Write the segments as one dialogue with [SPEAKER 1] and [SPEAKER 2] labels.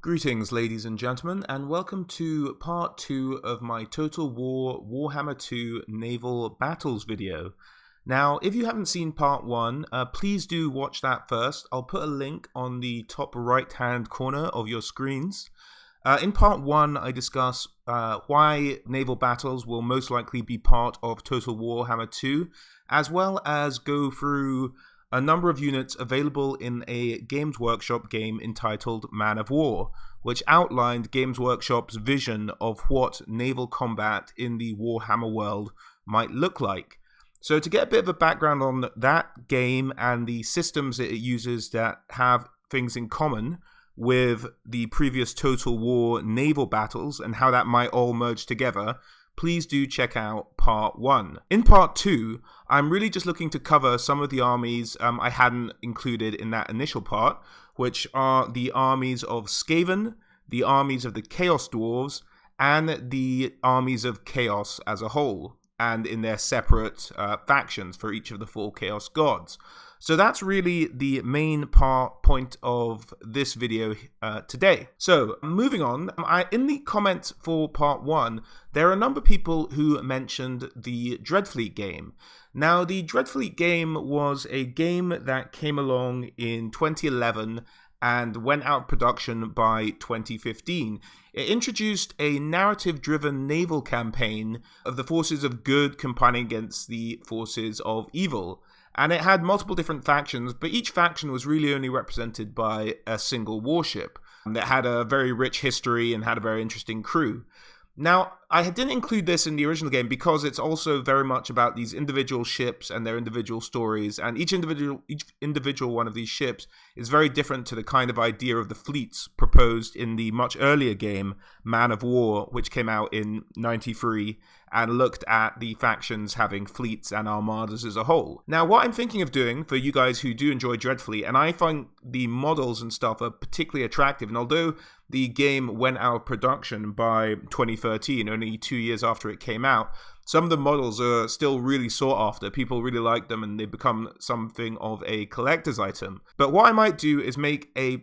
[SPEAKER 1] Greetings, ladies and gentlemen, and welcome to part 2 of my Total War Warhammer 2 Naval Battles video. Now, if you haven't seen part 1, please do watch that first. I'll put a link on the top right-hand corner of your screens. In part 1, I discuss why naval battles will most likely be part of Total Warhammer 2, as well as go through a number of units available in a Games Workshop game entitled Man of War, which outlined Games Workshop's vision of what naval combat in the Warhammer world might look like. So to get a bit of a background on that game and the systems that it uses that have things in common with the previous Total War naval battles and how that might all merge together, please do check out part 1. In part 2, I'm really just looking to cover some of the armies I hadn't included in that initial part, which are the armies of Skaven, the armies of the Chaos Dwarves, and the armies of Chaos as a whole, and in their separate factions for each of the 4 Chaos Gods. So that's really the main point of this video today. So moving on, in the comments for part 1, there are a number of people who mentioned the Dreadfleet game. Now, the Dreadfleet game was a game that came along in 2011 and went out of production by 2015. It introduced a narrative-driven naval campaign of the forces of good combining against the forces of evil. And it had multiple different factions, but each faction was really only represented by a single warship that had a very rich history and had a very interesting crew. Now, I didn't include this in the original game because it's also very much about these individual ships and their individual stories, and each individual one of these ships is very different to the kind of idea of the fleets proposed in the much earlier game, Man of War, which came out in '93 and looked at the factions having fleets and armadas as a whole. Now, what I'm thinking of doing for you guys who do enjoy Dreadfleet, and I find the models and stuff are particularly attractive, and although the game went out of production by 2013, only 2 years after it came out, some of the models are still really sought after. People really like them and they become something of a collector's item. But what I might do is make a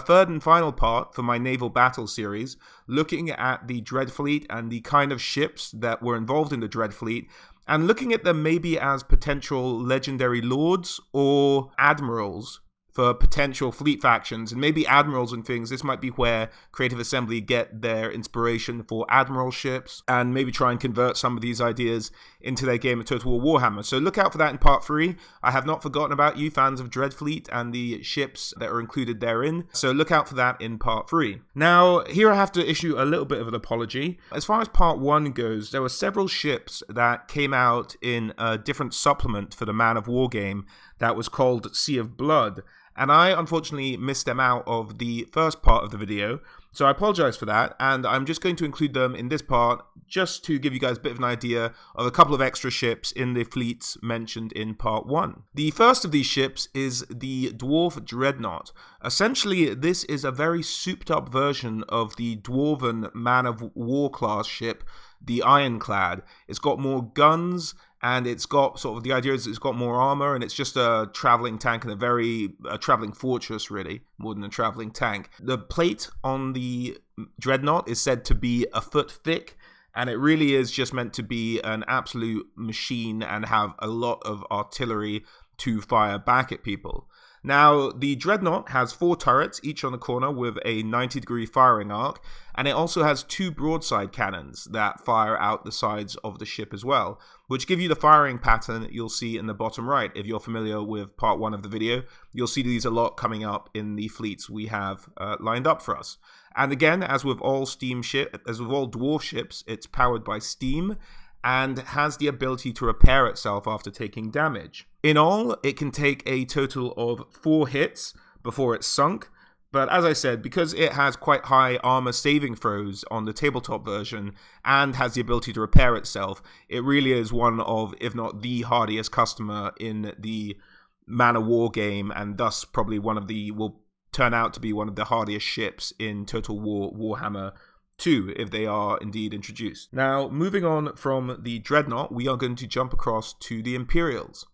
[SPEAKER 1] third and final part for my naval battle series, looking at the Dreadfleet and the kind of ships that were involved in the Dreadfleet, and looking at them maybe as potential legendary lords or admirals for potential fleet factions, and maybe admirals and things. This might be where Creative Assembly get their inspiration for admiral ships, and maybe try and convert some of these ideas into their game of Total War Warhammer. So look out for that in part 3. I have not forgotten about you, fans of Dreadfleet and the ships that are included therein. So look out for that in part 3. Now, here I have to issue a little bit of an apology. As far as part 1 goes, there were several ships that came out in a different supplement for the Man of War game that was called Sea of Blood. And I unfortunately missed them out of the first part of the video, so I apologize for that, and I'm just going to include them in this part just to give you guys a bit of an idea of a couple of extra ships in the fleets mentioned in part 1. The first of these ships is the Dwarf Dreadnought. Essentially, this is a very souped up version of the Dwarven Man of War class ship, the Ironclad. It's got more guns, and it's got sort of, the idea is it's got more armor, and it's just a traveling tank and a traveling fortress, really, more than a traveling tank. The plate on the Dreadnought is said to be a foot thick, and it really is just meant to be an absolute machine and have a lot of artillery to fire back at people. Now, the Dreadnought has 4 turrets, each on the corner with a 90-degree firing arc, and it also has 2 broadside cannons that fire out the sides of the ship as well, which give you the firing pattern you'll see in the bottom right. If you're familiar with part 1 of the video, you'll see these a lot coming up in the fleets we have lined up for us. And again, as with all dwarf ships, it's powered by steam and has the ability to repair itself after taking damage. In all, it can take a total of 4 hits before it's sunk, but as I said, because it has quite high armor saving throws on the tabletop version and has the ability to repair itself, it really is one of, if not the hardiest customer in the Man of War game, and thus probably will turn out to be one of the hardiest ships in Total War Warhammer 2, if they are indeed introduced. Now, moving on from the Dreadnought, we are going to jump across to the Imperials.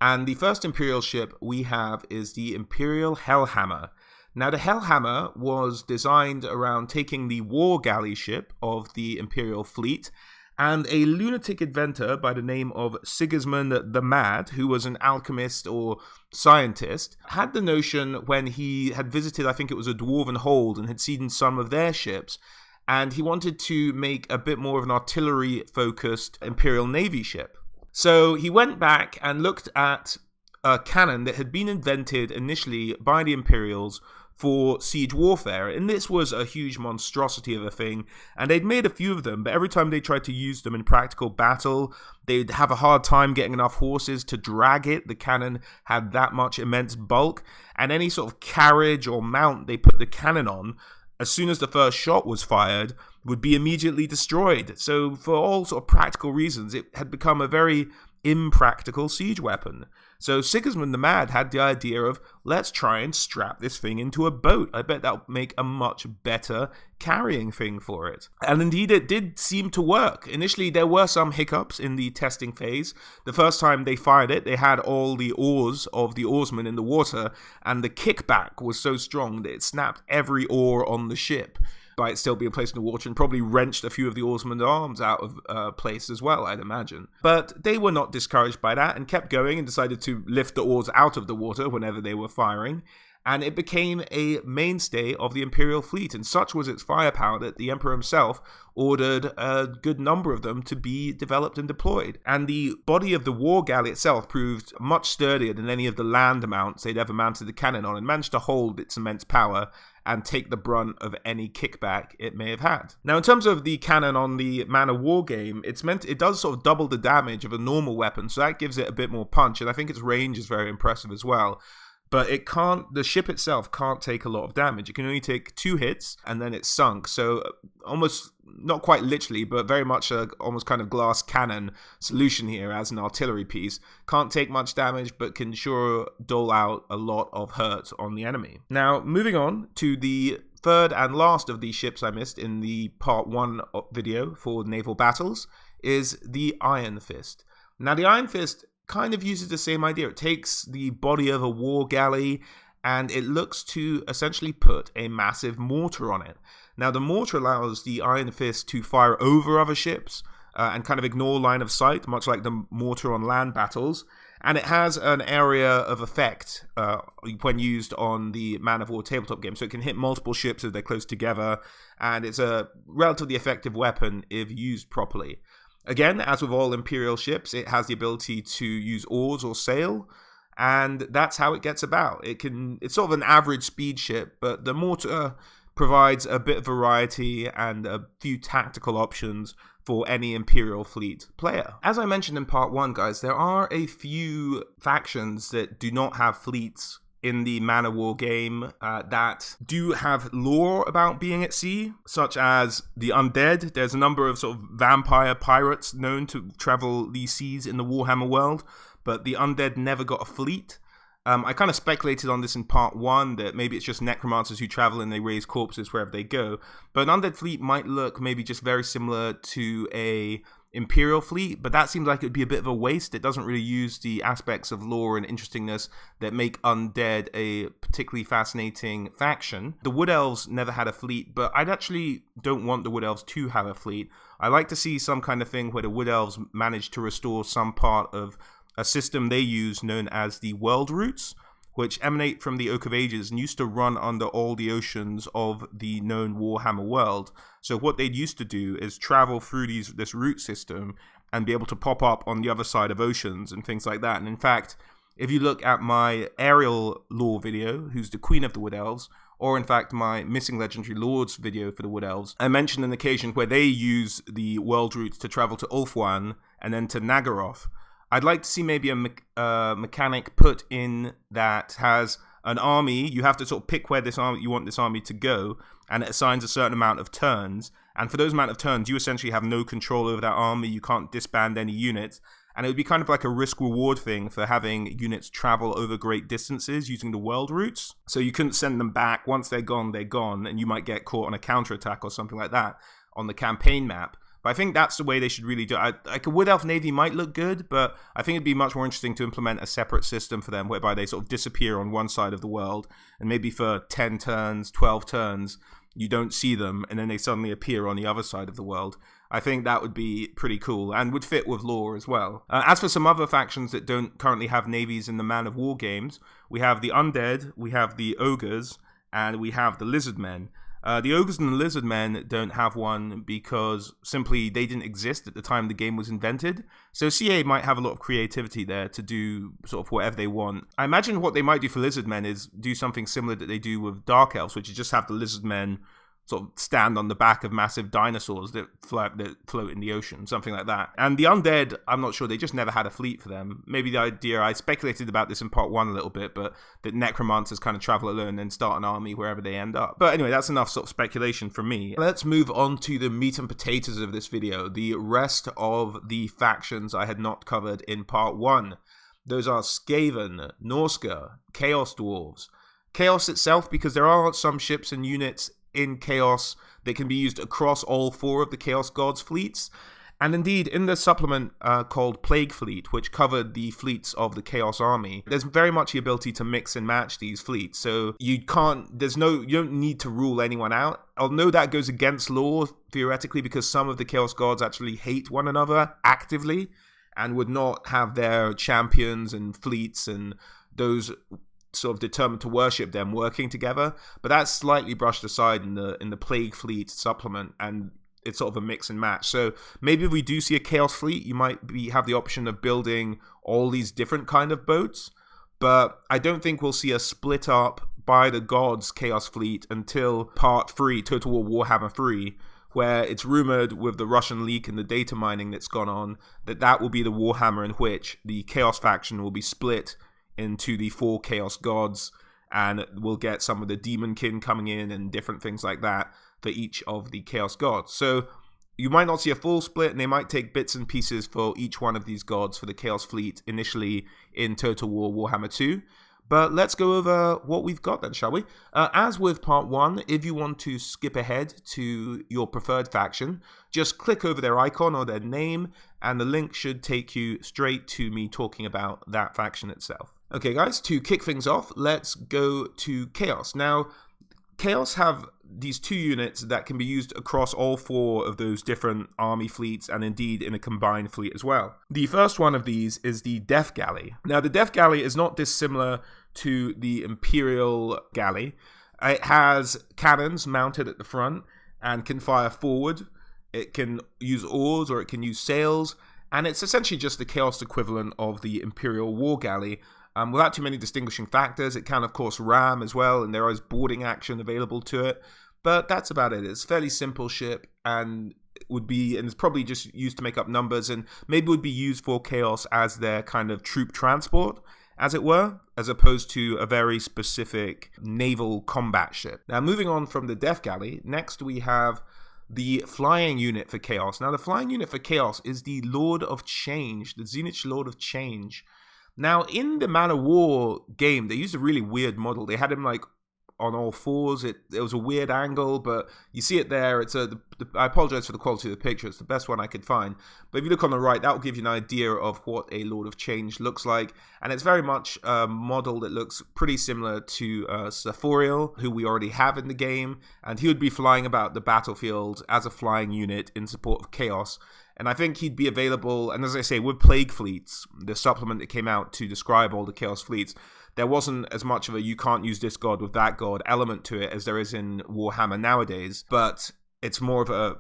[SPEAKER 1] And the first Imperial ship we have is the Imperial Hellhammer. Now, the Hellhammer was designed around taking the war galley ship of the Imperial fleet, and a lunatic inventor by the name of Sigismund the Mad, who was an alchemist or scientist, had the notion when he had visited, I think it was a dwarven hold, and had seen some of their ships, and he wanted to make a bit more of an artillery-focused Imperial Navy ship. So he went back and looked at a cannon that had been invented initially by the Imperials for siege warfare, and this was a huge monstrosity of a thing, and they'd made a few of them, but every time they tried to use them in practical battle, they'd have a hard time getting enough horses to drag it. The cannon had that much immense bulk, and any sort of carriage or mount they put the cannon on, as soon as the first shot was fired, would be immediately destroyed. So for all sort of practical reasons, it had become a very impractical siege weapon. So Sigismund the Mad had the idea of, let's try and strap this thing into a boat. I bet that'll make a much better carrying thing for it. And indeed, it did seem to work. Initially, there were some hiccups in the testing phase. The first time they fired it, they had all the oars of the oarsmen in the water, and the kickback was so strong that it snapped every oar on the ship by it still being placed in the water, and probably wrenched a few of the oarsmen's arms out of place as well, I'd imagine. But they were not discouraged by that and kept going and decided to lift the oars out of the water whenever they were firing. And it became a mainstay of the Imperial fleet, and such was its firepower that the Emperor himself ordered a good number of them to be developed and deployed. And the body of the war galley itself proved much sturdier than any of the land mounts they'd ever mounted the cannon on, and managed to hold its immense power and take the brunt of any kickback it may have had. Now, in terms of the cannon on the Man of War game, it does sort of double the damage of a normal weapon, so that gives it a bit more punch, and I think its range is very impressive as well. But the ship itself can't take a lot of damage. It can only take 2 hits, and then it's sunk. So almost, not quite literally, but very much a almost kind of glass cannon solution here as an artillery piece. Can't take much damage, but can sure dole out a lot of hurt on the enemy. Now, moving on to the third and last of the ships I missed in the part 1 video for naval battles is the Iron Fist. Now, the Iron Fist kind of uses the same idea. It takes the body of a war galley and it looks to essentially put a massive mortar on it. Now, the mortar allows the Iron Fist to fire over other ships and kind of ignore line of sight, much like the mortar on land battles. And it has an area of effect when used on the Man of War tabletop game. So it can hit multiple ships if they're close together, and it's a relatively effective weapon if used properly. Again, as with all Imperial ships, it has the ability to use oars or sail, and that's how it gets about. It's sort of an average speed ship, but the mortar provides a bit of variety and a few tactical options for any Imperial fleet player. As I mentioned in part 1, guys, there are a few factions that do not have fleets in the Man of War game that do have lore about being at sea, such as the Undead. There's a number of sort of vampire pirates known to travel these seas in the Warhammer world, but the Undead never got a fleet. I kind of speculated on this in part 1, that maybe it's just necromancers who travel and they raise corpses wherever they go, but an Undead fleet might look maybe just very similar to a Imperial fleet, but that seems like it would be a bit of a waste. It doesn't really use the aspects of lore and interestingness that make Undead a particularly fascinating faction. The Wood Elves never had a fleet, but I'd actually don't want the Wood Elves to have a fleet. I like to see some kind of thing where the Wood Elves manage to restore some part of a system they use known as the World Routes, which emanate from the Oak of Ages and used to run under all the oceans of the known Warhammer world. So what they'd used to do is travel through this route system and be able to pop up on the other side of oceans and things like that. And in fact, if you look at my Ariel lore video, who's the Queen of the Wood Elves, or in fact my Missing Legendary Lords video for the Wood Elves, I mentioned an occasion where they use the world routes to travel to Ulthuan and then to Nagaroth. I'd like to see maybe a mechanic put in that has an army. You have to sort of pick where you want this army to go, and it assigns a certain amount of turns. And for those amount of turns, you essentially have no control over that army. You can't disband any units. And it would be kind of like a risk-reward thing for having units travel over great distances using the world routes. So you couldn't send them back. Once they're gone, and you might get caught on a counterattack or something like that on the campaign map. But I think that's the way they should really do it. Like a Wood Elf Navy might look good, but I think it'd be much more interesting to implement a separate system for them whereby they sort of disappear on one side of the world, and maybe for 10 turns, 12 turns, you don't see them, and then they suddenly appear on the other side of the world. I think that would be pretty cool and would fit with lore as well. As for some other factions that don't currently have navies in the Man of War games, we have the Undead, we have the Ogres, and we have the Lizardmen. The Ogres and the Lizardmen don't have one because simply they didn't exist at the time the game was invented. So CA might have a lot of creativity there to do sort of whatever they want. I imagine what they might do for Lizardmen is do something similar that they do with Dark Elves, which is just have the Lizardmen sort of stand on the back of massive dinosaurs that float in the ocean, something like that. And the Undead, I'm not sure, they just never had a fleet for them. Maybe the idea, I speculated about this in part 1 a little bit, but that necromancers kind of travel alone and start an army wherever they end up. But anyway, that's enough sort of speculation from me. Let's move on to the meat and potatoes of this video, the rest of the factions I had not covered in part 1. Those are Skaven, Norsca, Chaos Dwarves. Chaos itself, because there are some ships and units in Chaos that can be used across all 4 of the Chaos Gods fleets. And indeed, in the supplement called Plague Fleet, which covered the fleets of the Chaos Army, there's very much the ability to mix and match these fleets. So you don't need to rule anyone out. Although that goes against law, theoretically, because some of the Chaos Gods actually hate one another actively and would not have their champions and fleets and those sort of determined to worship them working together, but that's slightly brushed aside in the Plague Fleet supplement, and it's sort of a mix and match. So maybe if we do see a Chaos Fleet, you might have the option of building all these different kind of boats, but I don't think we'll see a split up by the gods Chaos Fleet until part 3, Total War Warhammer 3, where it's rumored with the Russian leak and the data mining that's gone on, that will be the Warhammer in which the Chaos faction will be split into the 4 Chaos Gods, and we'll get some of the Demonkin coming in and different things like that for each of the Chaos Gods. So you might not see a full split, and they might take bits and pieces for each one of these gods for the Chaos Fleet initially in Total War Warhammer 2. But let's go over what we've got then, shall we? As with part 1, if you want to skip ahead to your preferred faction, just click over their icon or their name, and the link should take you straight to me talking about that faction itself. Okay guys, to kick things off, let's go to Chaos. Now, Chaos have these 2 units that can be used across all 4 of those different army fleets, and indeed in a combined fleet as well. The first one of these is the Death Galley. Now, the Death Galley is not dissimilar to the Imperial Galley. It has cannons mounted at the front and can fire forward. It can use oars or it can use sails, and it's essentially just the Chaos equivalent of the Imperial War Galley. Without too many distinguishing factors. It can, of course, ram as well, and there is boarding action available to it. But that's about it. It's a fairly simple ship, and it's probably just used to make up numbers, and maybe would be used for Chaos as their kind of troop transport, as it were, as opposed to a very specific naval combat ship. Now, moving on from the Death Galley, next we have the flying unit for Chaos. Now, the flying unit for Chaos is the Lord of Change, the Tzeentch Lord of Change. Now, in the Man of War game, they used a really weird model. They had him like on all 4s. It was a weird angle, but you see it there. I apologize for the quality of the picture. It's the best one I could find. But if you look on the right, that will give you an idea of what a Lord of Change looks like. And it's very much a model that looks pretty similar to Saphoriel, who we already have in the game. And he would be flying about the battlefield as a flying unit in support of Chaos. And I think he'd be available, and as I say, with Plague Fleets, the supplement that came out to describe all the Chaos Fleets, there wasn't as much of a you can't use this god with that god element to it as there is in Warhammer nowadays, but it's more of a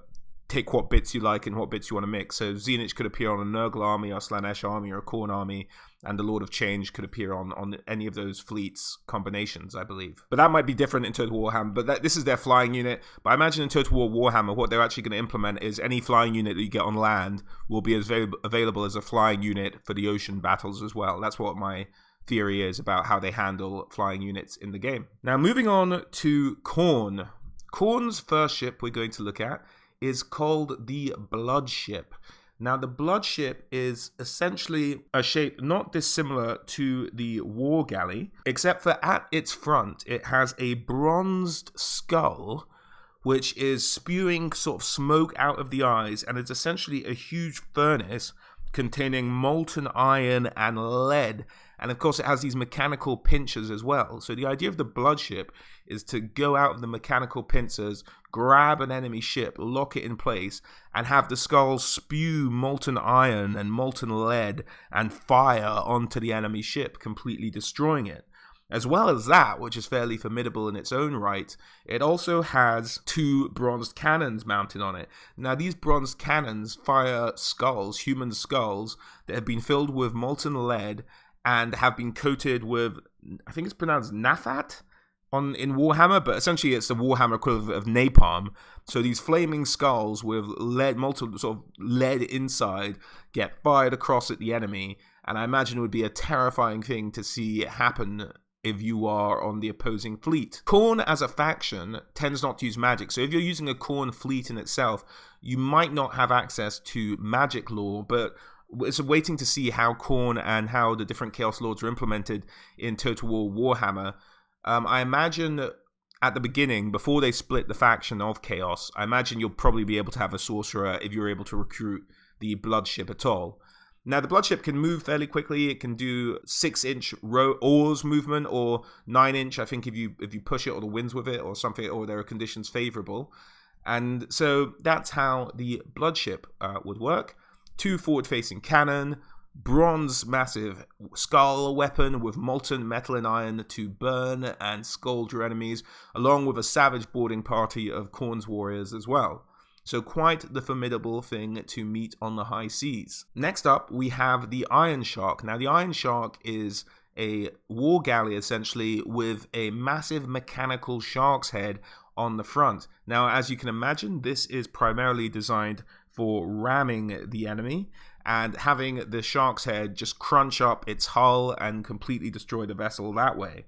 [SPEAKER 1] take what bits you like and what bits you want to mix. So Tzeentch could appear on a Nurgle army, or Slaanesh army, or a Khorne army, and the Lord of Change could appear on any of those fleets combinations, I believe. But that might be different in Total Warhammer, but this is their flying unit. But I imagine in Total War Warhammer, what they're actually going to implement is any flying unit that you get on land will be available as a flying unit for the ocean battles as well. That's what my theory is about how they handle flying units in the game. Now, moving on to Khorne. Khorne's first ship we're going to look at is called the Blood Ship. Now, the Blood Ship is essentially a shape not dissimilar to the War Galley, except for at its front, it has a bronzed skull which is spewing sort of smoke out of the eyes, and it's essentially a huge furnace containing molten iron and lead. And of course it has these mechanical pincers as well. So the idea of the blood ship is to go out of the mechanical pincers, grab an enemy ship, lock it in place, and have the skulls spew molten iron and molten lead and fire onto the enemy ship, completely destroying it. As well as that, which is fairly formidable in its own right, it also has 2 bronzed cannons mounted on it. Now, these bronzed cannons fire skulls, human skulls, that have been filled with molten lead and have been coated with, I think it's pronounced nafat in Warhammer, but essentially it's the Warhammer equivalent of napalm. So these flaming skulls with lead, molten sort of lead inside, get fired across at the enemy, and I imagine it would be a terrifying thing to see happen if you are on the opposing fleet. Khorne as a faction tends not to use magic, so if you're using a Khorne fleet in itself, you might not have access to magic lore, but it's waiting to see how Khorne and how the different Chaos Lords are implemented in Total War Warhammer. I imagine at the beginning, before they split the faction of Chaos, I imagine you'll probably be able to have a sorcerer if you're able to recruit the Bloodship at all. Now, the Bloodship can move fairly quickly. It can do 6-inch oars movement, or 9-inch, I think, if you push it or the winds with it or something, or there are conditions favorable. And so that's how the Bloodship would work. 2 forward-facing cannon, bronze massive skull weapon with molten metal and iron to burn and scald your enemies, along with a savage boarding party of Khorne's warriors as well. So quite the formidable thing to meet on the high seas. Next up, we have the Iron Shark. Now, the Iron Shark is a war galley, essentially, with a massive mechanical shark's head on the front. Now, as you can imagine, this is primarily designed for ramming the enemy and having the shark's head just crunch up its hull and completely destroy the vessel that way.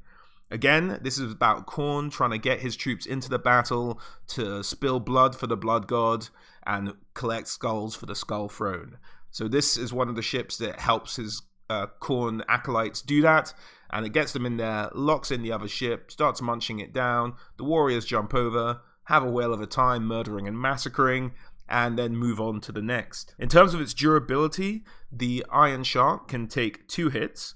[SPEAKER 1] Again, this is about Khorne trying to get his troops into the battle to spill blood for the Blood God and collect skulls for the Skull Throne. So this is one of the ships that helps his Khorne acolytes do that, and it gets them in there, locks in the other ship, starts munching it down, the warriors jump over, have a whale of a time murdering and massacring, and then move on to the next. In terms of its durability, the Iron Shark can take 2 hits,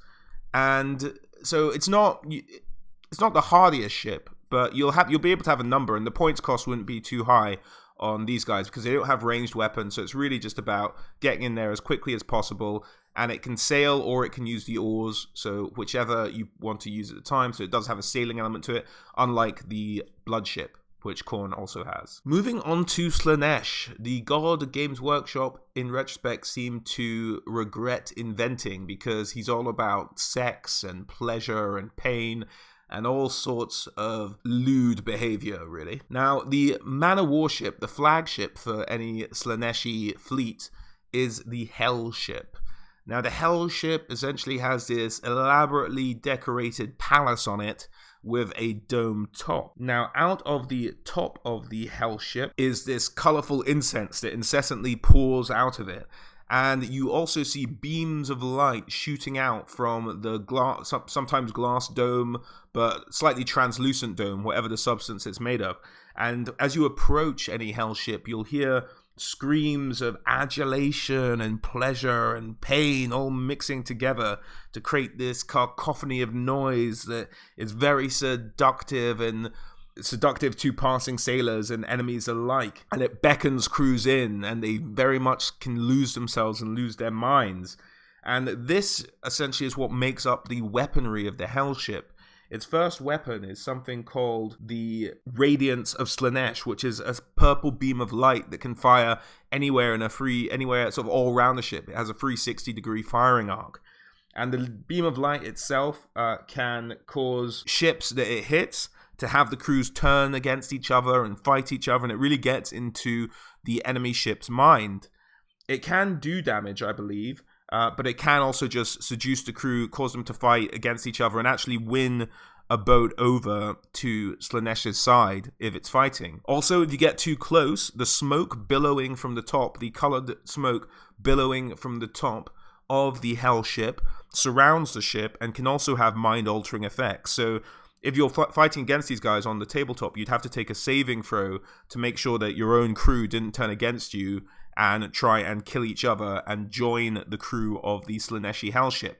[SPEAKER 1] and so it's not the hardiest ship, but you'll be able to have a number, and the points cost wouldn't be too high on these guys because they don't have ranged weapons, so it's really just about getting in there as quickly as possible, and it can sail or it can use the oars, so whichever you want to use at the time, so it does have a sailing element to it, unlike the Bloodship, which Khorne also has. Moving on to Slaanesh, the god Games Workshop in retrospect seemed to regret inventing because he's all about sex and pleasure and pain and all sorts of lewd behavior, really. Now, the man of warship, the flagship for any Slaaneshi fleet, is the Hellship. Now, the Hellship essentially has this elaborately decorated palace on it with a dome top. Now, out of the top of the Hellship is this colorful incense that incessantly pours out of it. And you also see beams of light shooting out from the glass, sometimes glass dome, but slightly translucent dome, whatever the substance it's made of. And as you approach any Hellship, you'll hear screams of adulation and pleasure and pain all mixing together to create this cacophony of noise that is very seductive to passing sailors and enemies alike, and it beckons crews in, and they very much can lose themselves and lose their minds. And this essentially is what makes up the weaponry of the Hellship. Its first weapon is something called the Radiance of Slaanesh, which is a purple beam of light that can fire anywhere sort of all around the ship. It has a 360-degree firing arc. And the beam of light itself can cause ships that it hits to have the crews turn against each other and fight each other, and it really gets into the enemy ship's mind. It can do damage, I believe, but it can also just seduce the crew, cause them to fight against each other, and actually win a boat over to Slaanesh's side if it's fighting. Also, if you get too close, the smoke billowing from the top, the colored smoke billowing from the top of the Hellship surrounds the ship and can also have mind-altering effects. So if you're fighting against these guys on the tabletop, you'd have to take a saving throw to make sure that your own crew didn't turn against you and try and kill each other and join the crew of the Slaanesh Hellship.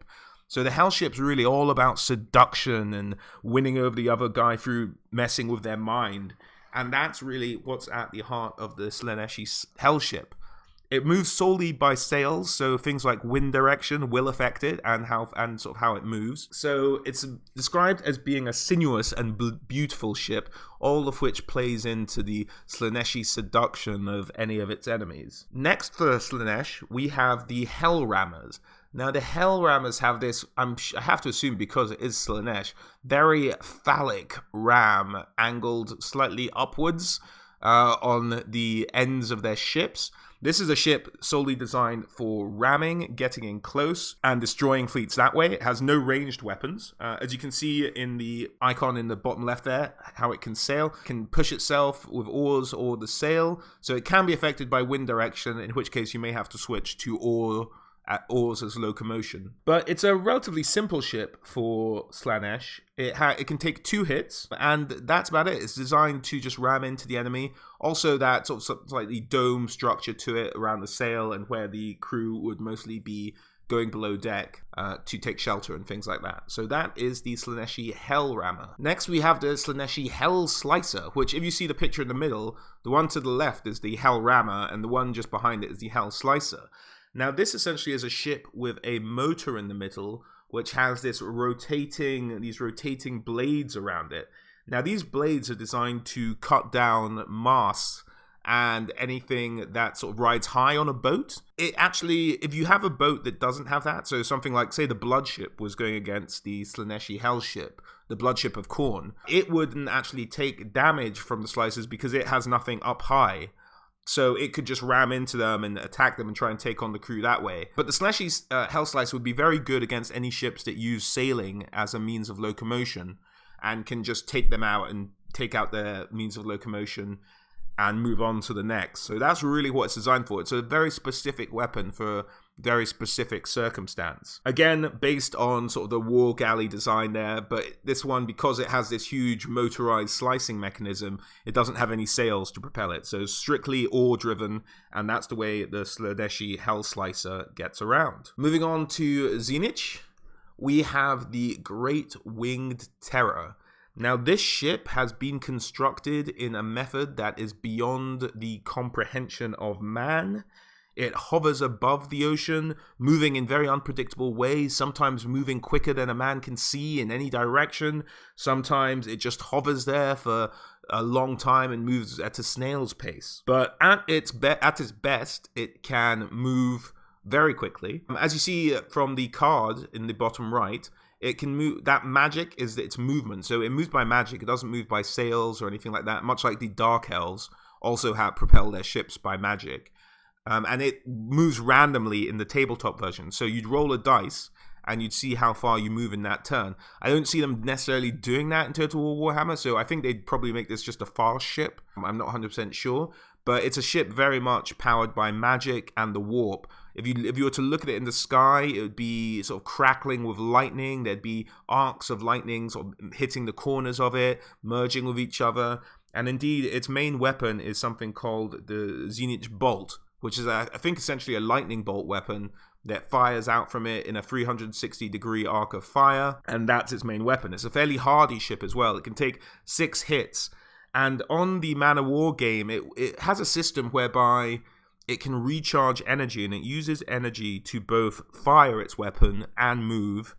[SPEAKER 1] So the Hellship's really all about seduction and winning over the other guy through messing with their mind. And that's really what's at the heart of the Slaanesh Hellship. It moves solely by sails, so things like wind direction will affect it and sort of how it moves. So it's described as being a sinuous and beautiful ship, all of which plays into the Slaaneshi seduction of any of its enemies. Next for Slaanesh, we have the Hellrammers. Now, the Hellrammers have this, I have to assume because it is Slaanesh, very phallic ram angled slightly upwards on the ends of their ships. This is a ship solely designed for ramming, getting in close, and destroying fleets that way. It has no ranged weapons. As you can see in the icon in the bottom left there, how it can sail. It can push itself with oars or the sail, so it can be affected by wind direction, in which case you may have to switch to oars as locomotion. But it's a relatively simple ship for Slaanesh. It can take 2 hits, and that's about it. It's designed to just ram into the enemy. Also, that sort of slightly dome structure to it around the sail, and where the crew would mostly be going below deck to take shelter and things like that. So that is the Slaaneshi Hellrammer. Next, we have the Slaaneshi Hellslicer, which, if you see the picture in the middle, the one to the left is the Hellrammer, and the one just behind it is the Hellslicer. Now, this essentially is a ship with a motor in the middle, which has these rotating blades around it. Now, these blades are designed to cut down masts and anything that sort of rides high on a boat. It actually, if you have a boat that doesn't have that, so something like, say, the Bloodship was going against the Slaanesh Hellship, the Bloodship of Khorne, it wouldn't actually take damage from the slicers because it has nothing up high. So it could just ram into them and attack them and try and take on the crew that way. But the Slaanesh Hellslicer would be very good against any ships that use sailing as a means of locomotion and can just take them out and take out their means of locomotion and move on to the next. So that's really what it's designed for. It's a very specific weapon for very specific circumstance. Again, based on sort of the war galley design there, but this one, because it has this huge motorized slicing mechanism, it doesn't have any sails to propel it. So strictly oar driven, and that's the way the Slaaneshi Hellslicer gets around. Moving on to Tzeentch, we have the Great Winged Terror. Now, this ship has been constructed in a method that is beyond the comprehension of man. It hovers above the ocean, moving in very unpredictable ways, sometimes moving quicker than a man can see in any direction. Sometimes it just hovers there for a long time and moves at a snail's pace. But at its best, it can move very quickly. As you see from the card in the bottom right, it can move. That magic is its movement. So it moves by magic. It doesn't move by sails or anything like that, much like the Dark Elves also propel their ships by magic. And it moves randomly in the tabletop version. So you'd roll a dice and you'd see how far you move in that turn. I don't see them necessarily doing that in Total War Warhammer, so I think they'd probably make this just a fast ship. I'm not 100% sure. But it's a ship very much powered by magic and the warp. If you were to look at it in the sky, it would be sort of crackling with lightning. There'd be arcs of lightning sort of hitting the corners of it, merging with each other. And indeed, its main weapon is something called the Tzeentch Bolt, which is, I think, essentially a lightning bolt weapon that fires out from it in a 360-degree arc of fire. And that's its main weapon. It's a fairly hardy ship as well. It can take 6 hits. And on the Man of War game, it has a system whereby it can recharge energy, and it uses energy to both fire its weapon and move,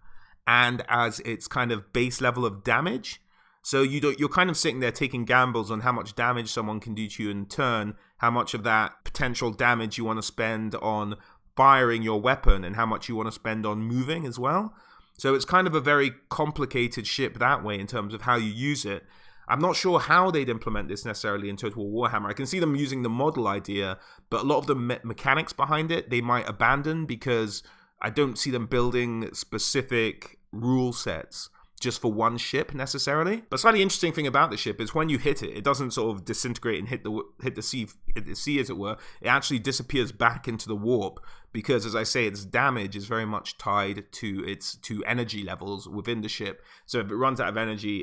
[SPEAKER 1] and as its kind of base level of damage. So you're kind of sitting there taking gambles on how much damage someone can do to you in turn, how much of that potential damage you want to spend on firing your weapon, and how much you want to spend on moving as well. So it's kind of a very complicated ship that way in terms of how you use it. I'm not sure how they'd implement this necessarily in Total War Warhammer. I can see them using the model idea, but a lot of the mechanics behind it, they might abandon because I don't see them building specific rule sets just for one ship necessarily. But slightly interesting thing about the ship is when you hit it, it doesn't sort of disintegrate and hit the sea as it were. It actually disappears back into the warp because, as I say, its damage is very much tied to energy levels within the ship. So if it runs out of energy,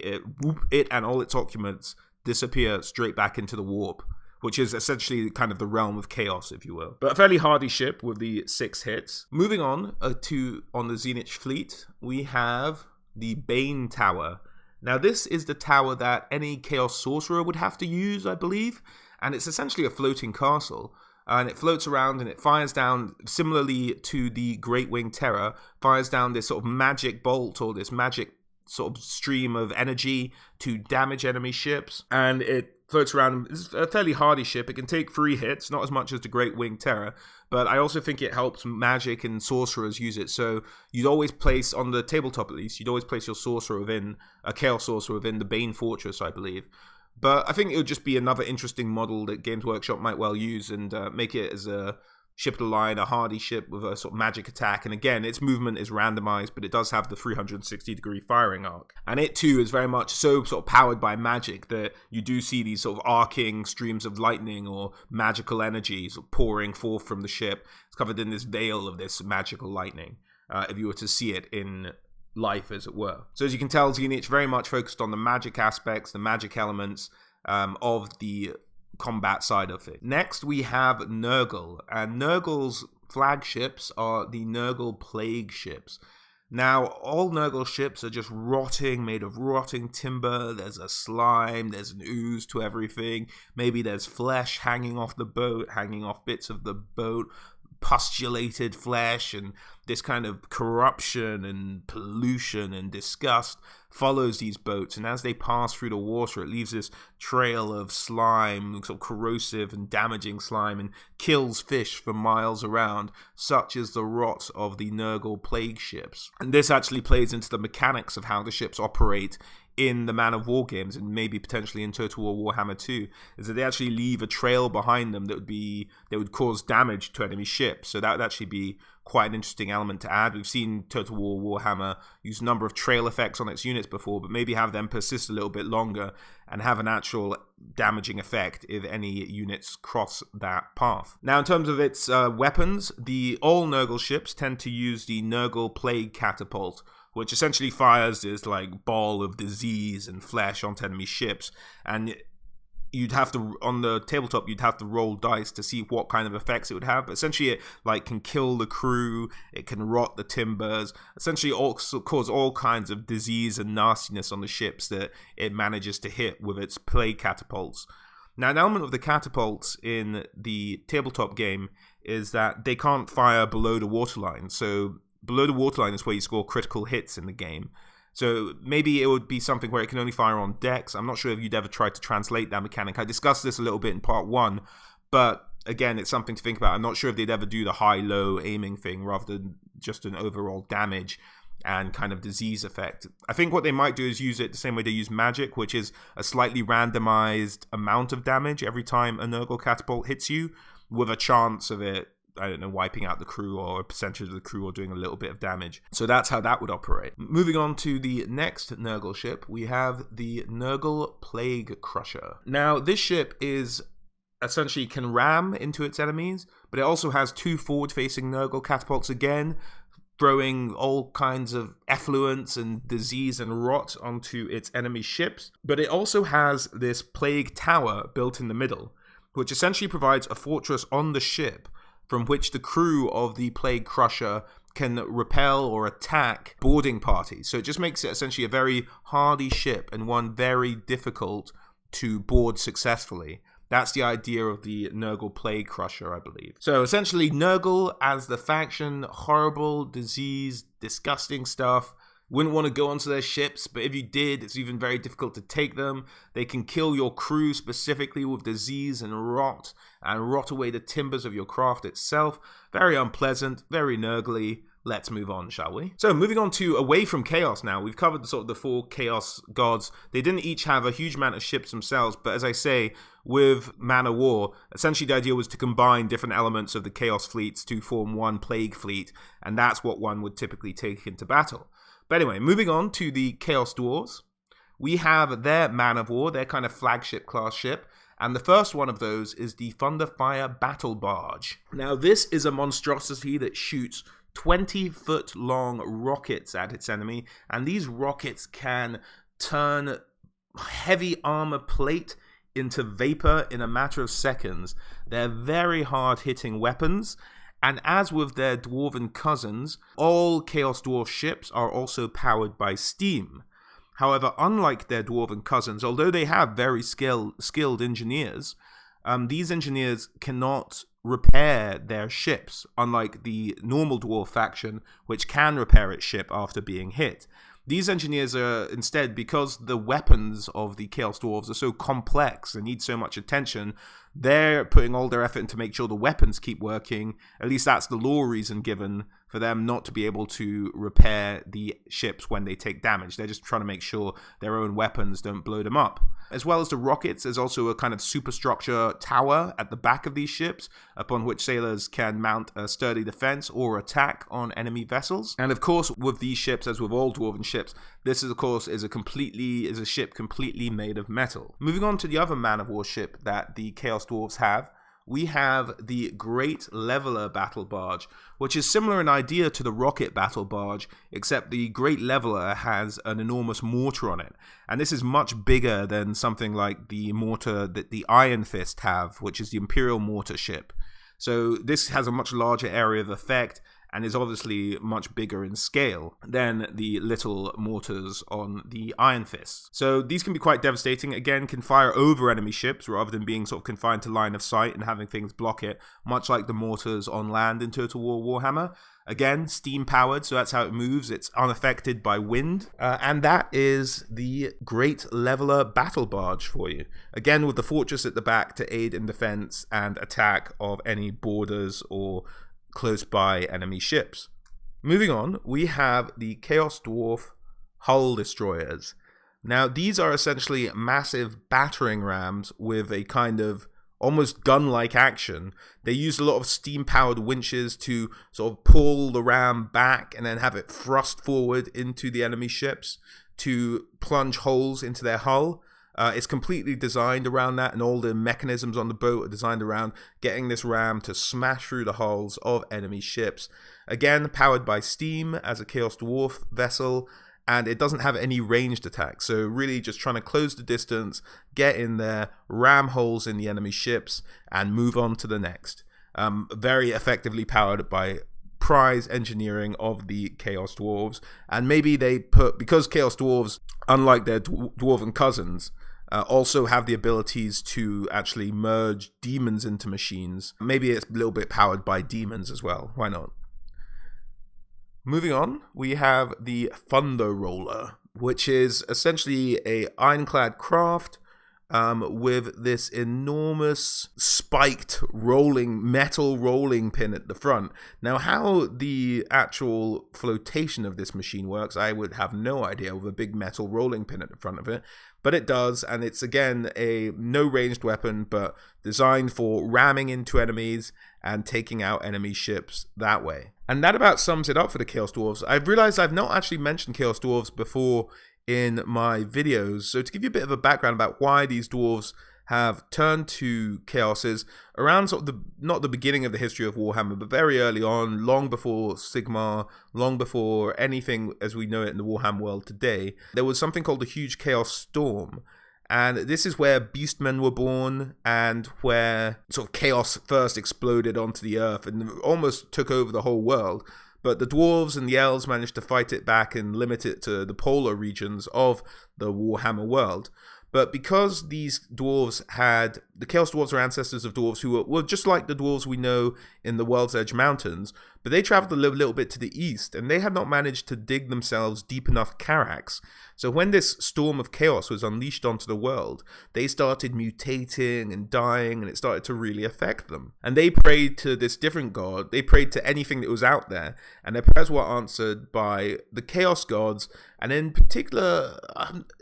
[SPEAKER 1] it and all its occupants disappear straight back into the warp, which is essentially kind of the realm of chaos, if you will. But a fairly hardy ship with the 6 hits. Moving on on the Tzeentch fleet, we have the Bane Tower. Now this is the tower that any Chaos Sorcerer would have to use, I believe, and it's essentially a floating castle. And it floats around and it fires down, similarly to the Great Wing Terror, fires down this sort of magic bolt or this magic sort of stream of energy to damage enemy ships. And it floats around. It's a fairly hardy ship. It can take 3 hits, not as much as the Great Wing Terror, but I also think it helps magic and sorcerers use it. So you'd always place, on the tabletop at least, you'd always place your sorcerer within, a Chaos Sorcerer within the Bane Fortress, I believe. But I think it would just be another interesting model that Games Workshop might well use and make it as a ship of the line, a hardy ship with a sort of magic attack. And again, its movement is randomized, but it does have the 360-degree firing arc. And it too is very much so sort of powered by magic that you do see these sort of arcing streams of lightning or magical energies pouring forth from the ship. It's covered in this veil of this magical lightning, if you were to see it in life, as it were. So as you can tell, Tzeentch very much focused on the magic aspects, the magic elements of the combat side of it. Next, we have Nurgle, and Nurgle's flagships are the Nurgle Plague ships. Now, all Nurgle ships are just rotting, made of rotting timber. There's a slime, there's an ooze to everything. Maybe there's flesh hanging off the boat, hanging off bits of the boat, pustulated flesh, and this kind of corruption and pollution and disgust follows these boats, and as they pass through the water, it leaves this trail of slime, sort of corrosive and damaging slime, and kills fish for miles around. Such is the rot of the Nurgle plague ships. And this actually plays into the mechanics of how the ships operate in the Man of War games, and maybe potentially in Total War Warhammer 2, is that they actually leave a trail behind them that would cause damage to enemy ships. So that would actually be quite an interesting element to add. We've seen Total War Warhammer use a number of trail effects on its units before, but maybe have them persist a little bit longer and have an actual damaging effect if any units cross that path. Now, in terms of its weapons, all Nurgle ships tend to use the Nurgle Plague Catapult, which essentially fires this like ball of disease and flesh onto enemy ships, and you'd have to, on the tabletop, you'd have to roll dice to see what kind of effects it would have. But essentially, it like can kill the crew, it can rot the timbers, essentially cause all kinds of disease and nastiness on the ships that it manages to hit with its plague catapults. Now, an element of the catapults in the tabletop game is that they can't fire below the waterline. So below the waterline is where you score critical hits in the game. So maybe it would be something where it can only fire on decks. I'm not sure if you'd ever tried to translate that mechanic. I discussed this a little bit in part 1, but again, it's something to think about. I'm not sure if they'd ever do the high-low aiming thing rather than just an overall damage and kind of disease effect. I think what they might do is use it the same way they use magic, which is a slightly randomized amount of damage every time a Nurgle catapult hits you, with a chance of it, I don't know, wiping out the crew or a percentage of the crew or doing a little bit of damage. So that's how that would operate. Moving on to the next Nurgle ship, we have the Nurgle Plague Crusher. Now, this ship is essentially can ram into its enemies, but it also has 2 forward-facing Nurgle catapults again, throwing all kinds of effluence and disease and rot onto its enemy ships. But it also has this Plague Tower built in the middle, which essentially provides a fortress on the ship from which the crew of the Plague Crusher can repel or attack boarding parties. So it just makes it essentially a very hardy ship and one very difficult to board successfully. That's the idea of the Nurgle Plague Crusher, I believe. So essentially, Nurgle as the faction, horrible, disease, disgusting stuff. Wouldn't want to go onto their ships, but if you did, it's even very difficult to take them. They can kill your crew specifically with disease and rot away the timbers of your craft itself. Very unpleasant, very Nurgly. Let's move on, shall we? So moving on to away from Chaos now. We've covered the 4 Chaos gods. They didn't each have a huge amount of ships themselves, but as I say, with Man of War, essentially the idea was to combine different elements of the Chaos fleets to form one Plague fleet, and that's what one would typically take into battle. But anyway, moving on to the Chaos Dwarves. We have their man of war, their kind of flagship class ship. And the first one of those is the Thunderfire Battle Barge. Now, this is a monstrosity that shoots 20-foot-long rockets at its enemy. And these rockets can turn heavy armor plate into vapor in a matter of seconds. They're very hard-hitting weapons. And as with their dwarven cousins, all Chaos Dwarf ships are also powered by steam. However, unlike their dwarven cousins, although they have very skilled engineers, these engineers cannot repair their ships, unlike the normal dwarf faction, which can repair its ship after being hit. These engineers are instead, because the weapons of the Chaos Dwarves are so complex and need so much attention, they're putting all their effort into make sure the weapons keep working. At least that's the lore reason given for them not to be able to repair the ships when they take damage. They're just trying to make sure their own weapons don't blow them up. As well as the rockets, there's also a kind of superstructure tower at the back of these ships, upon which sailors can mount a sturdy defense or attack on enemy vessels. And of course, with these ships, as with all dwarven ships, this is a ship completely made of metal. Moving on to the other man of war ship that the Chaos Dwarves have, we have the Great Leveler Battle Barge, which is similar in idea to the Rocket Battle Barge, except the Great Leveler has an enormous mortar on it. And this is much bigger than something like the mortar that the Iron Fist have, which is the Imperial mortar ship. So this has a much larger area of effect, and is obviously much bigger in scale than the little mortars on the Iron Fist. So these can be quite devastating. Again, can fire over enemy ships rather than being sort of confined to line of sight and having things block it, much like the mortars on land in Total War Warhammer. Again, steam powered, so that's how it moves. It's unaffected by wind. And that is the Great Leveler Battle Barge for you. Again, with the fortress at the back to aid in defense and attack of any borders or close by enemy ships. Moving on, we have the Chaos Dwarf Hull Destroyers. Now, these are essentially massive battering rams with a kind of almost gun-like action. They use a lot of steam-powered winches to sort of pull the ram back and then have it thrust forward into the enemy ships to plunge holes into their hull. It's completely designed around that, and all the mechanisms on the boat are designed around getting this ram to smash through the hulls of enemy ships. Again, powered by steam as a Chaos Dwarf vessel, and it doesn't have any ranged attacks. So really just trying to close the distance, get in there, ram holes in the enemy ships, and move on to the next. Very effectively powered by prize engineering of the Chaos Dwarves. And maybe they because Chaos Dwarves, unlike their dwarven cousins, also have the abilities to actually merge demons into machines. Maybe it's a little bit powered by demons as well. Why not? Moving on, we have the Thunder Roller, which is essentially a ironclad craft with this enormous spiked metal rolling pin at the front. Now, how the actual flotation of this machine works, I would have no idea with a big metal rolling pin at the front of it. But it does, and it's again a no ranged weapon, but designed for ramming into enemies and taking out enemy ships that way. And that about sums it up for the Chaos Dwarves. I've realized I've not actually mentioned Chaos Dwarves before in my videos. So to give you a bit of a background about why these dwarves have turned to Chaos is around sort of not the beginning of the history of Warhammer, but very early on, long before Sigmar, long before anything as we know it in the Warhammer world today, there was something called the Huge Chaos Storm. And this is where beastmen were born and where sort of chaos first exploded onto the earth and almost took over the whole world. But the dwarves and the elves managed to fight it back and limit it to the polar regions of the Warhammer world. But because these dwarves the Chaos Dwarves are ancestors of dwarves who were just like the dwarves we know in the World's Edge Mountains, but they traveled a little bit to the east, and they had not managed to dig themselves deep enough Karax. So when this storm of chaos was unleashed onto the world, they started mutating and dying, and it started to really affect them. And they prayed to this different god. They prayed to anything that was out there, and their prayers were answered by the Chaos gods. And in particular,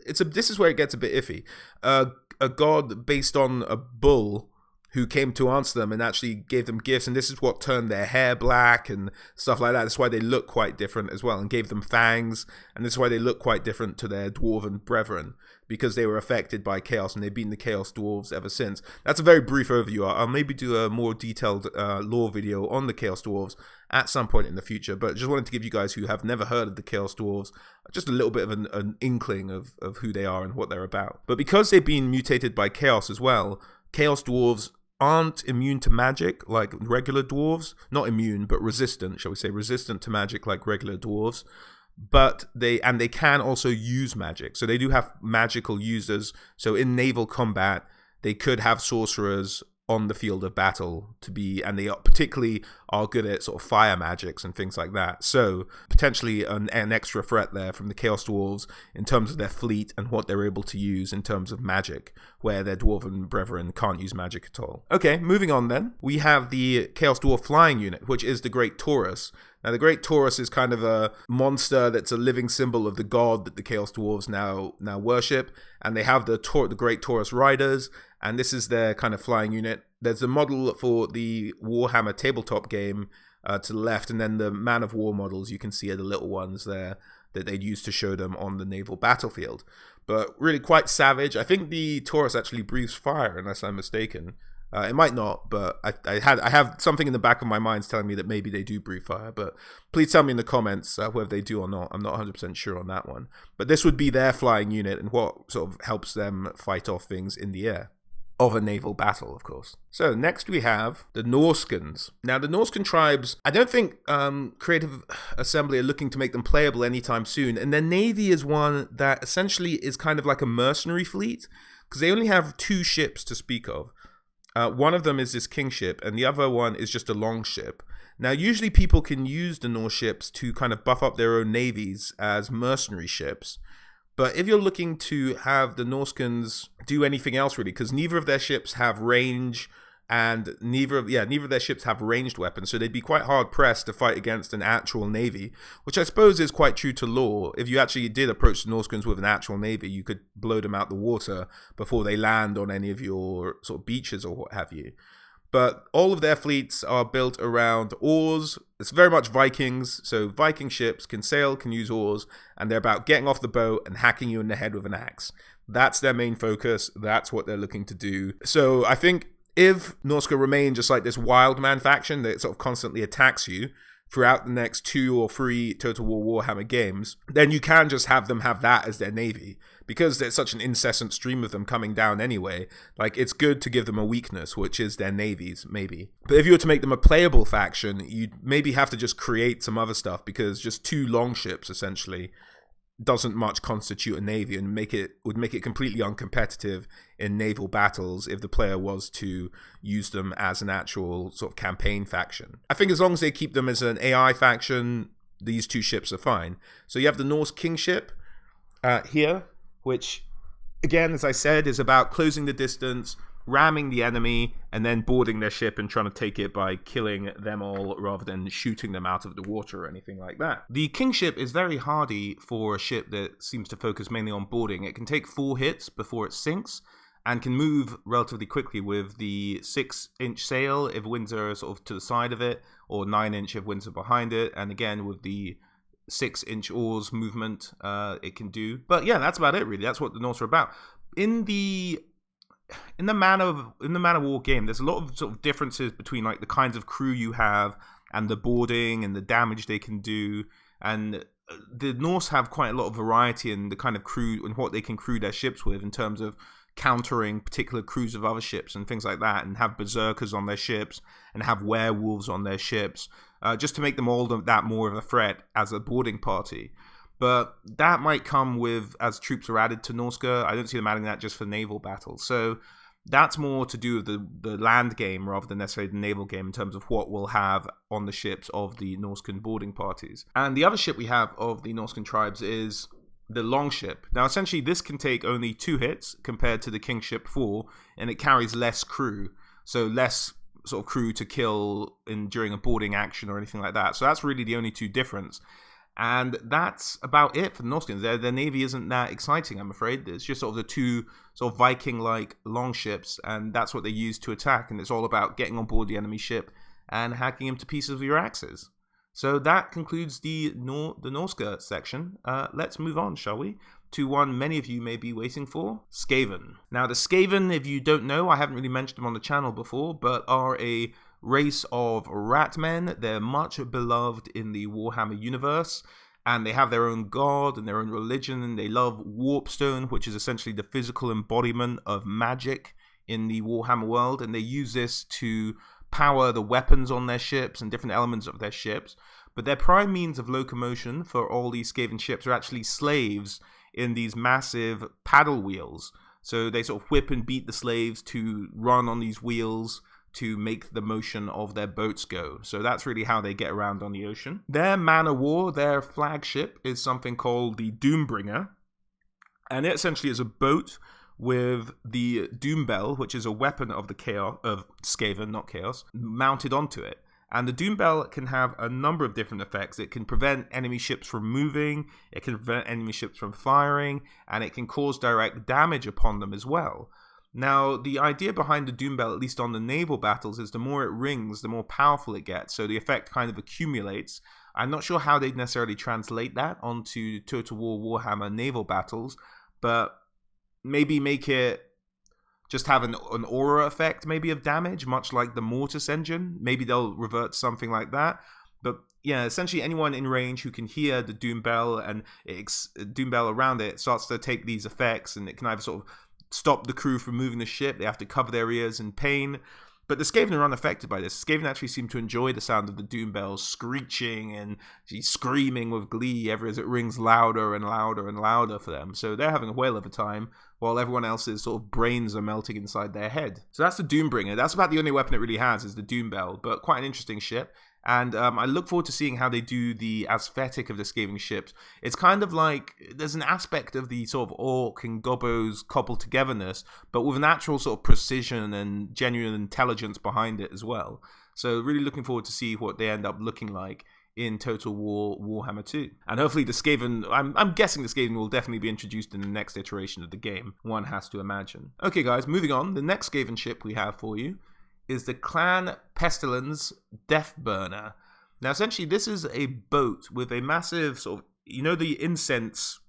[SPEAKER 1] this is where it gets a bit iffy. A god based on a bull who came to answer them and actually gave them gifts, and this is what turned their hair black and stuff like that. That's why they look quite different as well, and gave them fangs, and this is why they look quite different to their dwarven brethren, because they were affected by chaos, and they've been the chaos dwarves ever since. That's a very brief overview. I'll maybe do a more detailed lore video on the chaos dwarves at some point in the future, but just wanted to give you guys who have never heard of the chaos dwarves just a little bit of an inkling of who they are and what they're about. But because they've been mutated by chaos as well, chaos dwarves aren't immune to magic like regular dwarves. Not immune, but resistant, shall we say, resistant to magic like regular dwarves. But they can also use magic. So they do have magical users. So in naval combat, they could have sorcerers on the field of battle and they particularly are good at sort of fire magics and things like that. So potentially an extra threat there from the Chaos Dwarves in terms of their fleet and what they're able to use in terms of magic, where their dwarven brethren can't use magic at all. Okay, moving on then. We have the Chaos Dwarf flying unit, which is the Great Taurus. Now, the Great Taurus is kind of a monster that's a living symbol of the god that the Chaos Dwarves now worship, and they have the Great Taurus Riders, and this is their kind of flying unit. There's a model for the Warhammer tabletop game to the left, and then the Man of War models you can see are the little ones there that they'd use to show them on the naval battlefield. But really quite savage. I think the Taurus actually breathes fire, unless I'm mistaken. It might not, but I have something in the back of my mind telling me that maybe they do breathe fire. But please tell me in the comments whether they do or not. I'm not 100% sure on that one. But this would be their flying unit and what sort of helps them fight off things in the air. Of a naval battle, of course. So next we have the Norscans. Now the Norscan tribes, I don't think Creative Assembly are looking to make them playable anytime soon. And their navy is one that essentially is kind of like a mercenary fleet, because they only have 2 ships to speak of. One of them is this kingship, and the other one is just a longship. Now, usually people can use the Norse ships to kind of buff up their own navies as mercenary ships. But if you're looking to have the Norscans do anything else, really, because neither of their ships have range, and neither of their ships have ranged weapons, so they'd be quite hard pressed to fight against an actual navy, which I suppose is quite true to lore. If you actually did approach the Norscans with an actual navy, you could blow them out the water before they land on any of your sort of beaches or what have you. But all of their fleets are built around oars. It's very much Vikings, so Viking ships can sail, can use oars, and they're about getting off the boat and hacking you in the head with an axe. That's their main focus. That's what they're looking to do. So I think if Norsca remain just like this wild man faction that sort of constantly attacks you throughout the next 2 or 3 Total War Warhammer games, then you can just have them have that as their navy. Because there's such an incessant stream of them coming down anyway, like, it's good to give them a weakness, which is their navies, maybe. But if you were to make them a playable faction, you'd maybe have to just create some other stuff, because just 2 longships, essentially, doesn't much constitute a navy, and would make it completely uncompetitive in naval battles if the player was to use them as an actual sort of campaign faction. I think as long as they keep them as an AI faction, these 2 ships are fine. So you have the Norse kingship here, which, again, as I said, is about closing the distance, ramming the enemy, and then boarding their ship and trying to take it by killing them all rather than shooting them out of the water or anything like that. The kingship is very hardy for a ship that seems to focus mainly on boarding. It can take 4 hits before it sinks, and can move relatively quickly with the 6-inch sail if winds are sort of to the side of it, or 9-inch if winds are behind it, and again with the 6-inch oars movement it can do. But yeah, that's about it really. That's what the Norse are about. In the Man of War game, there's a lot of sort of differences between like the kinds of crew you have and the boarding and the damage they can do, and the Norse have quite a lot of variety in the kind of crew and what they can crew their ships with in terms of countering particular crews of other ships and things like that, and have berserkers on their ships and have werewolves on their ships, just to make them all that more of a threat as a boarding party. But that might come with as troops are added to Norsca. I don't see them adding that just for naval battles. So that's more to do with the land game rather than necessarily the naval game in terms of what we'll have on the ships of the Norscan boarding parties. And the other ship we have of the Norscan tribes is the longship. Now, essentially, this can take only 2 hits compared to the kingship 4, and it carries less crew. So less sort of crew to kill during a boarding action or anything like that. So that's really the only 2 difference. And that's about it for the Norseans. Their navy isn't that exciting, I'm afraid. It's just sort of the two sort of Viking-like longships, and that's what they use to attack. And it's all about getting on board the enemy ship and hacking him to pieces with your axes. So that concludes the Norsca section. Let's move on, shall we, to one many of you may be waiting for, Skaven. Now, the Skaven, if you don't know, I haven't really mentioned them on the channel before, but are a race of rat men. They're much beloved in the Warhammer universe, and they have their own god and their own religion, and they love warpstone, which is essentially the physical embodiment of magic in the Warhammer world, and they use this to power the weapons on their ships and different elements of their ships. But their prime means of locomotion for all these Skaven ships are actually slaves in these massive paddle wheels. So they sort of whip and beat the slaves to run on these wheels to make the motion of their boats go. So that's really how they get around on the ocean. Their man of war, their flagship, is something called the Doombringer. And it essentially is a boat with the Doom Bell, which is a weapon of the Chaos, of Skaven, not Chaos, mounted onto it. And the Doom Bell can have a number of different effects. It can prevent enemy ships from moving, it can prevent enemy ships from firing, and it can cause direct damage upon them as well. Now, the idea behind the Doom Bell, at least on the naval battles, is the more it rings, the more powerful it gets. So the effect kind of accumulates. I'm not sure how they'd necessarily translate that onto Total War Warhammer naval battles, but maybe make it just have an aura effect, maybe, of damage, much like the Mortis engine. Maybe they'll revert to something like that. But yeah, essentially anyone in range who can hear the Doom Bell and Doom Bell around it starts to take these effects, and it can either sort of stop the crew from moving the ship. They have to cover their ears in pain. But the Skaven are unaffected by this. Skaven actually seem to enjoy the sound of the Doom Bell screeching and screaming with glee ever as it rings louder and louder and louder for them. So they're having a whale of a time, while everyone else's sort of brains are melting inside their head. So that's the Doombringer. That's about the only weapon it really has, is the Doom Bell, but quite an interesting ship. And I look forward to seeing how they do the aesthetic of the Skaven ships. It's kind of like there's an aspect of the sort of orc and gobbo's cobbled togetherness, but with an actual sort of precision and genuine intelligence behind it as well. So really looking forward to see what they end up looking like in Total War Warhammer 2. And hopefully the Skaven, I'm guessing the Skaven will definitely be introduced in the next iteration of the game, one has to imagine. Okay guys, moving on, the next Skaven ship we have for you is the Clan Pestilence Deathburner. Now essentially this is a boat with a massive sort of, you know, the incense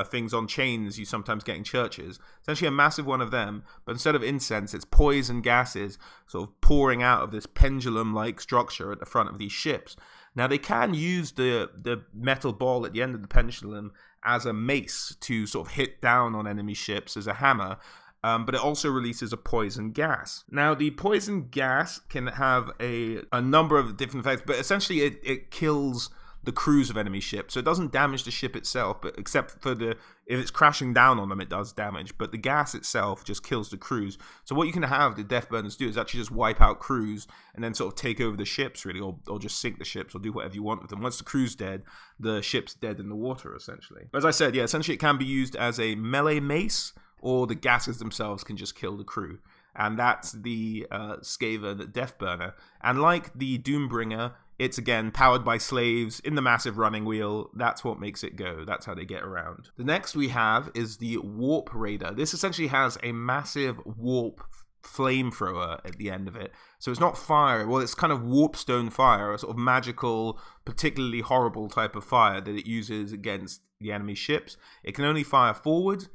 [SPEAKER 1] things on chains you sometimes get in churches, essentially a massive one of them, but instead of incense it's poison gases sort of pouring out of this pendulum-like structure at the front of these ships. Now they can use the metal ball at the end of the pendulum as a mace to sort of hit down on enemy ships as a hammer, but it also releases a poison gas. Now, the poison gas can have a number of different effects, but essentially it kills the crews of enemy ships. So it doesn't damage the ship itself, but except for if it's crashing down on them, it does damage. But the gas itself just kills the crews. So what you can have the Deathburners do is actually just wipe out crews and then sort of take over the ships, really, or just sink the ships or do whatever you want with them. Once the crew's dead, the ship's dead in the water, essentially. But as I said, yeah, essentially it can be used as a melee mace, or the gases themselves can just kill the crew. And that's the Skaven Deathburner. And like the Doombringer, it's again powered by slaves in the massive running wheel. That's what makes it go. That's how they get around. The next we have is the Warp Raider. This essentially has a massive warp flamethrower at the end of it. So it's not fire. Well, it's kind of warpstone fire, a sort of magical, particularly horrible type of fire that it uses against the enemy ships. It can only fire forward.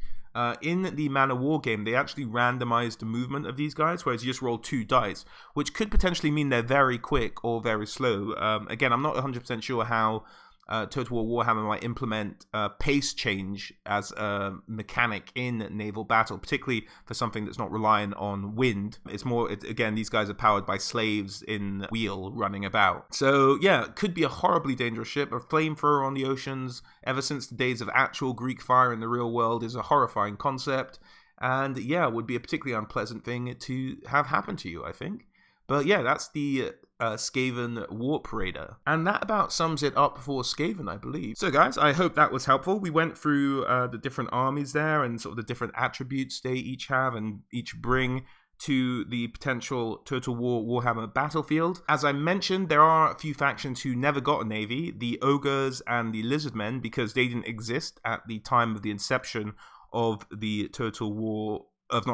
[SPEAKER 1] In the Man of War game, they actually randomized the movement of these guys, whereas you just roll 2 dice, which could potentially mean they're very quick or very slow. Again, I'm not 100% sure how Total War Warhammer might implement pace change as a mechanic in naval battle, particularly for something that's not reliant on wind. It's more, again, these guys are powered by slaves in wheel running about. So yeah, it could be a horribly dangerous ship. A flamethrower on the oceans, ever since the days of actual Greek fire in the real world, is a horrifying concept. And yeah, it would be a particularly unpleasant thing to have happen to you, I think. But yeah, that's the Skaven Warp Raider. And that about sums it up for Skaven, I believe. So guys, I hope that was helpful. We went through the different armies there and sort of the different attributes they each have and each bring to the potential Total War Warhammer battlefield. As I mentioned, there are a few factions who never got a navy, the Ogres and the Lizardmen, because they didn't exist at the time of the inception of the of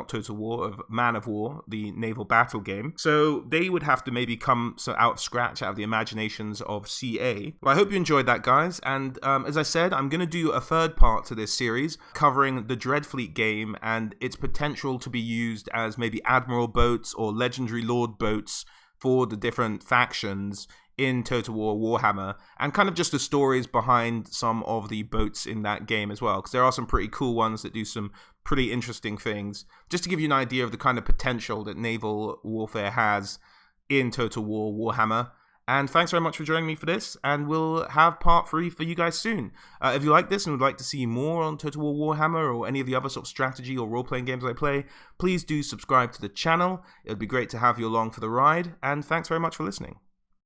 [SPEAKER 1] Man of War, the naval battle game. So they would have to maybe come out of scratch, out of the imaginations of CA. Well, I hope you enjoyed that, guys. And as I said, I'm going to do a third part to this series covering the Dreadfleet game and its potential to be used as maybe Admiral boats or Legendary Lord boats for the different factions in Total War Warhammer, and kind of just the stories behind some of the boats in that game as well, because there are some pretty cool ones that do some pretty interesting things, just to give you an idea of the kind of potential that naval warfare has in Total War Warhammer. And thanks very much for joining me for this, and we'll have part 3 for you guys soon. If you like this and would like to see more on Total War Warhammer or any of the other sort of strategy or role-playing games I play, please do subscribe to the channel. It would be great to have you along for the ride, and thanks very much for listening.